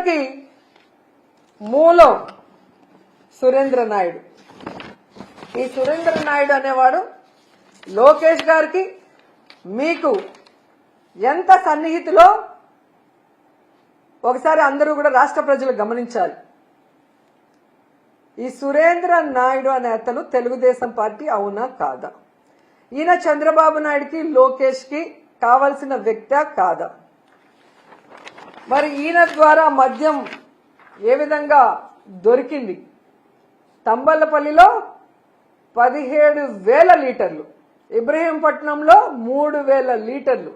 వీటంతటికి మూలం సురేంద్ర నాయుడు. ఈ సురేంద్ర నాయుడు అనేవాడు లోకేష్ గారికి మీకు ఎంత సన్నిహితులో ఒకసారి అందరూ కూడా రాష్ట్ర ప్రజలు గమనించాలి. ఈ సురేంద్ర నాయుడు అనే అతను తెలుగుదేశం పార్టీ అవునా కాదా? ఈయన చంద్రబాబు నాయుడుకి లోకేష్ కి కావలసిన వ్యక్తి కాదా? మరి ఈయన ద్వారా మద్యం ఏ విధంగా దొరికింది? తంబలపల్లిలో 17,000 లీటర్లు, ఇబ్రహీంపట్నంలో 3,000 లీటర్లు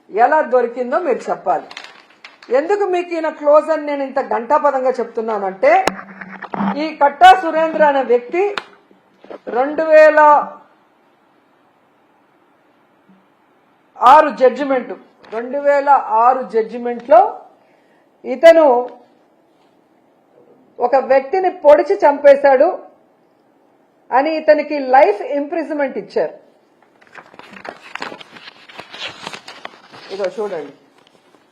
ఎలా దొరికిందో మీరు చెప్పాలి. ఎందుకు మీకు ఈయన క్లోజ్ అని నేను ఇంత గంటాపదంగా చెప్తున్నానంటే, ఈ కట్టా సురేంద్ర అనే వ్యక్తి 2006 జడ్జిమెంట్ లో ఇతను ఒక వ్యక్తిని పొడిచి చంపేశాడు అని ఇతనికి లైఫ్ ఇంప్రిజన్మెంట్ ఇచ్చారు. ఇదో చూడండి.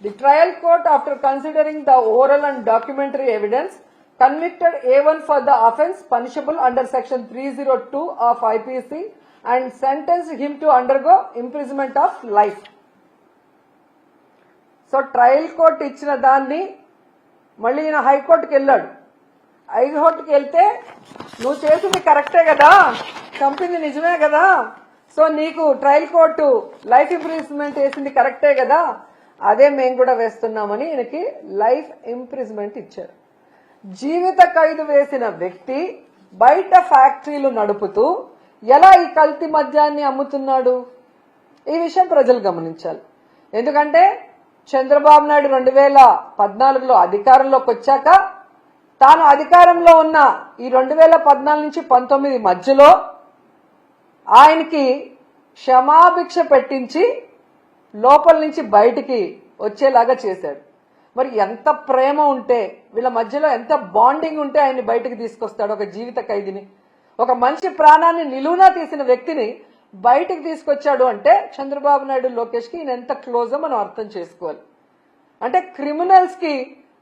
The trial court after considering the oral and documentary evidence convicted A1 for the offence punishable under section 302 of IPC and sentenced him to undergo imprisonment of life. So trial court ఇచ్చిన దాన్ని మళ్ళీ ఈయన హైకోర్టుకి వెళ్ళాడు. హైకోర్టుకి వెళ్తే నువ్వు చేసింది కరెక్టే కదా, చంపింది నిజమే కదా, సో నీకు ట్రయల్ కోర్టు లైఫ్ ఇంప్రిజన్మెంట్ వేసింది కరెక్టే కదా, అదే మేము కూడా వేస్తున్నామని ఈయనకి లైఫ్ ఇంప్రిజన్మెంట్ ఇచ్చారు. జీవిత ఖైదు వేసిన వ్యక్తి బయట ఫ్యాక్టరీలు నడుపుతూ ఎలా ఈ కల్తీ మద్యాన్ని అమ్ముతున్నాడు? ఈ విషయం ప్రజలు గమనించాలి. ఎందుకంటే చంద్రబాబు నాయుడు 2014లో అధికారంలోకి వచ్చాక తాను అధికారంలో ఉన్న ఈ 2014 నుంచి 19 మధ్యలో ఆయనకి క్షమాభిక్ష పెట్టించి లోపల నుంచి బయటికి వచ్చేలాగా చేశాడు. మరి ఎంత ప్రేమ ఉంటే, వీళ్ళ మధ్యలో ఎంత బాండింగ్ ఉంటే ఆయన్ని బయటకు తీసుకొస్తాడు? ఒక జీవిత ఖైదీని, ఒక మనిషి ప్రాణాన్ని నిలువునా తీసిన వ్యక్తిని బయటకు తీసుకొచ్చాడు అంటే చంద్రబాబు నాయుడు లోకేష్ కి ఈయన ఎంత క్లోజో మనం అర్థం చేసుకోవాలి. అంటే క్రిమినల్స్ కి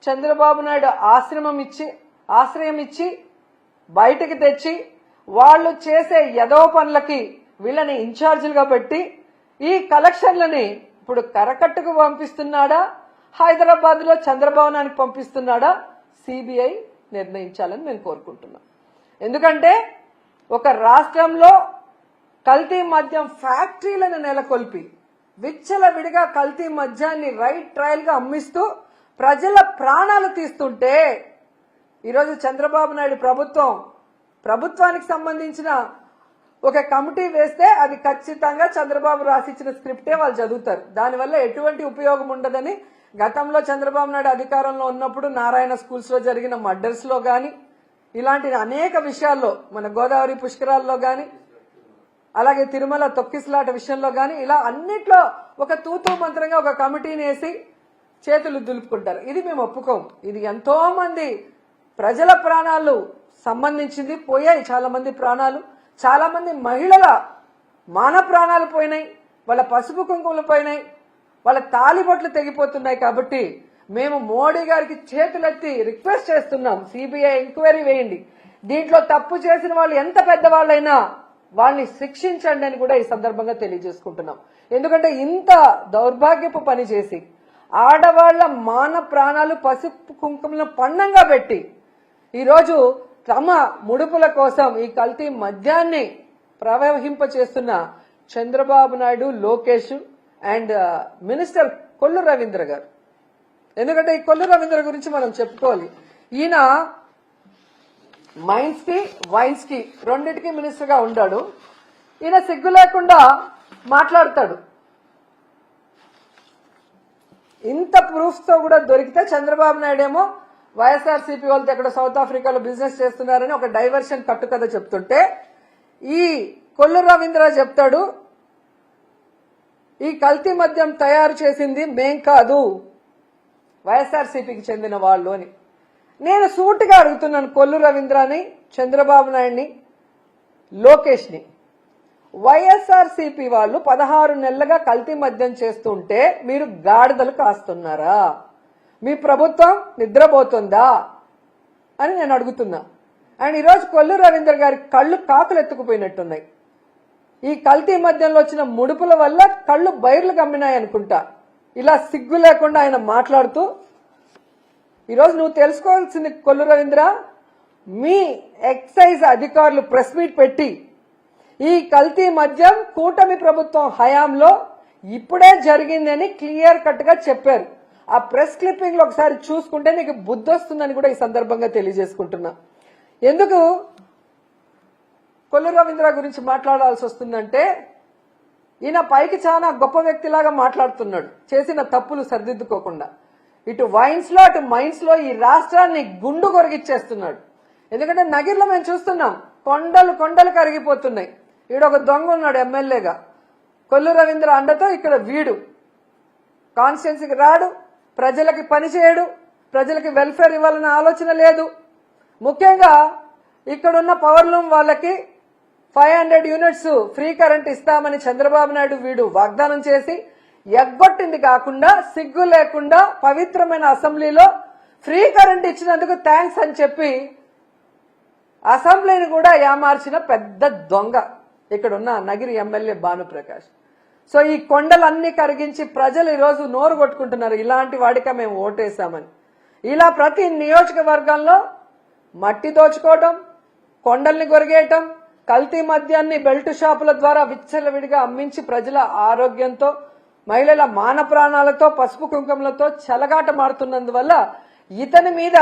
చంద్రబాబు నాయుడు ఆశ్రయం ఇచ్చి బయటకు తెచ్చి వాళ్ళు చేసే ఎదవ పనులకి వీళ్ళని ఇన్ఛార్జీలుగా పెట్టి ఈ కలెక్షన్లని ఇప్పుడు కరకట్టుకు పంపిస్తున్నాడా, హైదరాబాద్ లో చంద్రభవనానికి పంపిస్తున్నాడా? సిబిఐ నిర్ణయించాలని మేము కోరుకుంటున్నాం. ఎందుకంటే ఒక రాష్ట్రంలో కల్తీ మద్యం ఫ్యాక్టరీలను నెలకొల్పి విచ్చలవిడిగా కల్తీ మద్యాన్ని రైట్ ట్రయల్ గా అమ్మిస్తూ ప్రజల ప్రాణాలు తీస్తుంటే ఈరోజు చంద్రబాబు నాయుడు ప్రభుత్వానికి సంబంధించిన ఒక కమిటీ వేస్తే అది ఖచ్చితంగా చంద్రబాబు రాసిచ్చిన స్క్రిప్టే వాళ్ళు చదువుతారు. దానివల్ల ఎటువంటి ఉపయోగం ఉండదని గతంలో చంద్రబాబు నాయుడు అధికారంలో ఉన్నప్పుడు నారాయణ స్కూల్స్ లో జరిగిన మర్డర్స్ లో గాని, ఇలాంటి అనేక విషయాల్లో, మన గోదావరి పుష్కరాల్లో గాని, అలాగే తిరుమల తొక్కిసలాట విషయంలో గాని, ఇలా అన్నిట్లో ఒక తూతూ మంత్రంగా ఒక కమిటీని వేసి చేతులు దులుపుకుంటారు. ఇది మేము ఒప్పుకోం. ఇది ఎంతో మంది ప్రజల ప్రాణాలు సంబంధించింది, పోయాయి చాలా మంది ప్రాణాలు, చాలా మంది మహిళల మాన ప్రాణాలు పోయినాయి, వాళ్ళ పసుపు కుంకుమలు పోయినాయి, వాళ్ళ తాలిబొట్లు తెగిపోతున్నాయి. కాబట్టి మేము మోడీ గారికి చేతులెత్తి రిక్వెస్ట్ చేస్తున్నాం, సిబిఐ ఎంక్వైరీ వేయండి, దీంట్లో తప్పు చేసిన వాళ్ళు ఎంత పెద్దవాళ్ళైనా వాళ్ళని శిక్షించండి అని కూడా ఈ సందర్భంగా తెలియజేసుకుంటున్నాం. ఎందుకంటే ఇంత దౌర్భాగ్యపు పని చేసి ఆడవాళ్ల మాన ప్రాణాలు పసుపు కుంకుమలను పన్నంగా పెట్టి ఈరోజు తమ ముడుపుల కోసం ఈ కల్తీ మద్యాన్ని ప్రవహింపచేస్తున్న చంద్రబాబు నాయుడు, లోకేష్ అండ్ మినిస్టర్ కొల్లు రవీంద్ర గారు. ఎందుకంటే ఈ కొల్లు రవీంద్ర గురించి మనం చెప్పుకోవాలి. ఈయన మైన్స్ కి వైన్స్ కి రెండింటికి మినిస్టర్ గా ఉన్నాడు. ఈయన సిగ్గు లేకుండా మాట్లాడతాడు. ఇంత ప్రూఫ్స్ తో కూడా దొరికితే చంద్రబాబు నాయుడు ఏమో వైఎస్ఆర్సీపీ వాళ్ళతో ఎక్కడ సౌత్ ఆఫ్రికాలో బిజినెస్ చేస్తున్నారని ఒక డైవర్షన్ కట్టుకథ చెప్తుంటే, ఈ కొల్లు రవీంద్ర చెప్తాడు ఈ కల్తీ మద్యం తయారు చేసింది మేం కాదు, వైఎస్ఆర్సీపీకి చెందిన వాళ్ళు అని. నేను సూటిగా అడుగుతున్నాను కొల్లు రవీంద్రని, చంద్రబాబు నాయుడిని, లోకేష్ ని, వైఎస్ఆర్సీపీ వాళ్ళు 16 నెలలుగా కల్తీ మద్యం చేస్తుంటే మీరు గాడిదలు కాస్తున్నారా? మీ ప్రభుత్వం నిద్రపోతుందా అని నేను అడుగుతున్నా. అండ్ ఈరోజు కొల్లు రవీంద్ర గారి కళ్ళు కాకులు ఎత్తుకుపోయినట్టున్నాయి. ఈ కల్తీ మద్యంలో వచ్చిన ముడుపుల వల్ల కళ్ళు బైర్లు గమ్మినాయి అనుకుంటా. ఇలా సిగ్గు లేకుండా ఆయన మాట్లాడుతూ, ఈరోజు నువ్వు తెలుసుకోవాల్సింది కొల్లు రవీంద్ర, మీ ఎక్సైజ్ అధికారులు ప్రెస్ మీట్ పెట్టి ఈ కల్తీ మద్యం కూటమి ప్రభుత్వం హయాంలో ఇప్పుడే జరిగిందని క్లియర్ కట్ గా చెప్పారు. ఆ ప్రెస్ క్లిప్పింగ్ లో ఒకసారి చూసుకుంటే నీకు బుద్ధి వస్తుందని కూడా ఈ సందర్భంగా తెలియజేసుకుంటున్నా. ఎందుకు కొల్లు రవీంద్ర గురించి మాట్లాడాల్సి వస్తుందంటే, ఈయన పైకి చాలా గొప్ప వ్యక్తిలాగా మాట్లాడుతున్నాడు, చేసిన తప్పులు సరిదిద్దుకోకుండా. ఇటు వైన్స్ లో అటు మైన్స్ లో ఈ రాష్ట్రాన్ని గుండు కొరిగిచ్చేస్తున్నాడు. ఎందుకంటే నగిరిలో మేము చూస్తున్నాం, కొండలు కొండలు కరిగిపోతున్నాయి. ఈడొక దొంగ ఉన్నాడు ఎమ్మెల్యేగా, కొల్లు రవీంద్ర అండతో ఇక్కడ వీడు కాన్స్టిట్యున్సీకి రాడు, ప్రజలకి పని చేయడు, ప్రజలకి వెల్ఫేర్ ఇవ్వాలన్న ఆలోచన లేదు. ముఖ్యంగా ఇక్కడున్న పవర్ లూమ్ వాళ్ళకి 500 యూనిట్స్ ఫ్రీ కరెంట్ ఇస్తామని చంద్రబాబు నాయుడు వీడు వాగ్దానం చేసి ఎగ్గొట్టింది కాకుండా, సిగ్గు లేకుండా పవిత్రమైన అసెంబ్లీలో ఫ్రీ కరెంట్ ఇచ్చినందుకు థ్యాంక్స్ అని చెప్పి అసెంబ్లీని కూడా ఏమార్చిన పెద్ద దొంగ ఇక్కడున్న నగిరి ఎమ్మెల్యే భానుప్రకాష్. సో ఈ కొండలన్నీ కరిగించి ప్రజలు ఈరోజు నోరు కొట్టుకుంటున్నారు, ఇలాంటి వాడిక మేము ఓటేశామని. ఇలా ప్రతి నియోజకవర్గంలో మట్టి దోచుకోవటం, కొండల్ని కొరిగేయటం, కల్తీ మద్యాన్ని బెల్ట్ షాపుల ద్వారా విచ్చలవిడిగా అమ్మించి ప్రజల ఆరోగ్యంతో, మహిళల మాన ప్రాణాలతో, పసుపు కుంకుమలతో చెలగాట మారుతున్నందువల్ల ఇతని మీద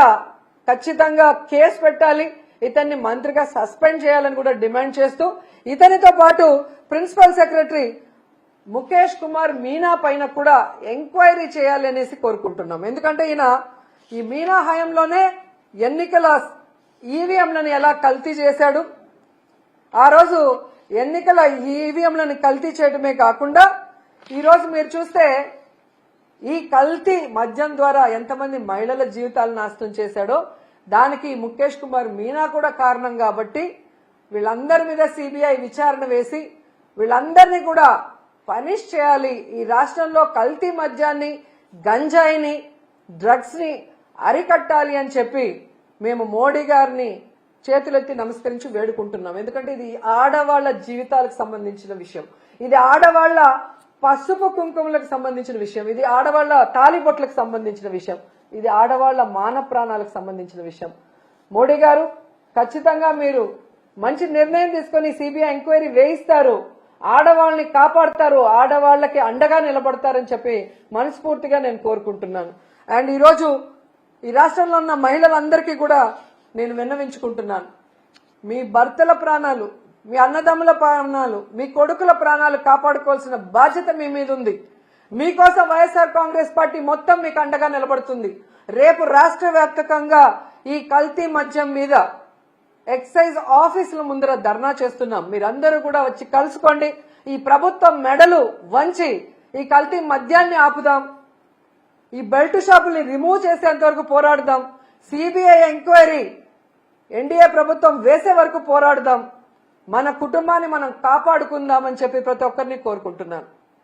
ఖచ్చితంగా కేసు పెట్టాలి, ఇతన్ని మంత్రిగా సస్పెండ్ చేయాలని కూడా డిమాండ్ చేస్తూ, ఇతనితో పాటు ప్రిన్సిపల్ సెక్రటరీ ముఖేష్ కుమార్ మీనా పైన కూడా ఎంక్వైరీ చేయాలి అనేసి కోరుకుంటున్నాం. ఎందుకంటే ఈయన ఈ మీనా హయాంలోనే ఎన్నికల ఈవీఎంలను ఎలా కల్తీ చేశాడు, ఆ రోజు ఎన్నికల ఈవీఎంలను కల్తీ చేయడమే కాకుండా ఈరోజు మీరు చూస్తే ఈ కల్తీ మద్యం ద్వారా ఎంతమంది మహిళల జీవితాలు నాశనం చేశాడో దానికి ముఖేష్ కుమార్ మీనా కూడా కారణం. కాబట్టి వీళ్ళందరి మీద సిబిఐ విచారణ వేసి వీళ్ళందరినీ కూడా పనిష్ చేయాలి. ఈ రాష్ట్రంలో కల్తీ మద్యాన్ని, గంజాయిని, డ్రగ్స్ ని అరికట్టాలి అని చెప్పి మేము మోడీ గారిని చేతులెత్తి నమస్కరించి వేడుకుంటున్నాం. ఎందుకంటే ఇది ఆడవాళ్ల జీవితాలకు సంబంధించిన విషయం, ఇది ఆడవాళ్ల పసుపు కుంకుమలకు సంబంధించిన విషయం, ఇది ఆడవాళ్ల తాలిబొట్లకు సంబంధించిన విషయం, ఇది ఆడవాళ్ల మాన ప్రాణాలకు సంబంధించిన విషయం. మోడీ గారు ఖచ్చితంగా మీరు మంచి నిర్ణయం తీసుకుని సిబిఐ ఎంక్వైరీ వేయిస్తారు, ఆడవాళ్ళని కాపాడతారు, ఆడవాళ్లకి అండగా నిలబడతారని చెప్పి మనస్ఫూర్తిగా నేను కోరుకుంటున్నాను. అండ్ ఈరోజు ఈ రాష్ట్రంలో ఉన్న మహిళలందరికీ కూడా నేను విన్నవించుకుంటున్నాను, మీ భర్తల ప్రాణాలు, మీ అన్నదమ్ముల ప్రాణాలు, మీ కొడుకుల ప్రాణాలు కాపాడుకోవాల్సిన బాధ్యత మీ మీద ఉంది. మీకోసం వైఎస్ఆర్ కాంగ్రెస్ పార్టీ మొత్తం మీకు అండగా నిలబడుతుంది. రేపు రాష్ట్ర వ్యాప్తంగా ఈ కల్తీ మద్యం మీద ఎక్సైజ్ ఆఫీసుల ముందర ధర్నా చేస్తున్నాం. మీరందరూ కూడా వచ్చి కలుసుకోండి. ఈ ప్రభుత్వం మెడలు వంచి ఈ కల్తీ మద్యాన్ని ఆపుదాం, ఈ బెల్ట్ షాపుల్ని రిమూవ్ చేసేంత వరకు పోరాడుదాం, సిబిఐ ఎంక్వైరీ ఎన్డీఏ ప్రభుత్వం వేసే వరకు పోరాడుదాం, మన కుటుంబాన్ని మనం కాపాడుకుందామని చెప్పి ప్రతి ఒక్కరిని కోరుకుంటున్నాను.